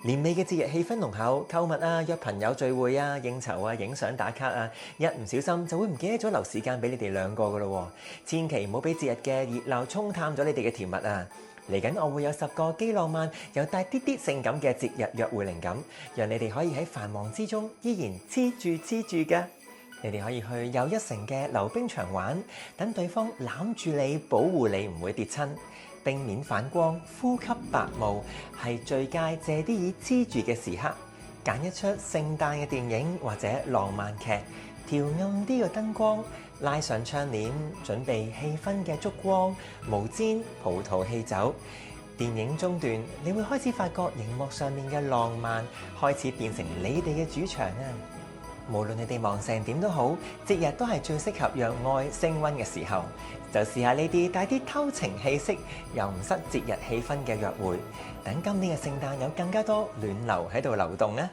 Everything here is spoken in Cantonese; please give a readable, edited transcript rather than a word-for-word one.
年尾嘅節日氣氛濃厚，購物啊、約朋友聚會啊、應酬啊、影相打卡啊，一唔小心就會唔記得咗留時間俾你哋兩個噶咯喎！千祈唔好俾節日嘅熱鬧沖淡咗你哋嘅甜蜜啊！嚟緊我會有10個既浪漫又帶啲啲性感嘅節日約會靈感，讓你哋可以喺繁忙之中依然黐住㗎。你哋可以去又一城嘅溜冰場玩，等對方攬住你，保護你唔會跌親。冰面反光，呼吸白霧，係最佳借啲耳黐住嘅時刻。揀一出聖誕嘅電影或者浪漫劇，調暗啲嘅燈光，拉上窗簾，準備氣氛嘅燭光、毛氈、葡萄汽酒。電影中段，你會開始發覺熒幕上面嘅浪漫開始變成你哋嘅主場啊！無論你哋忙成點都好，節日都係最適合讓愛升溫嘅時候。就試下呢啲帶啲偷情氣息又唔失節日氣氛嘅約會，等今年嘅聖誕有更加多暖流喺度流動啊！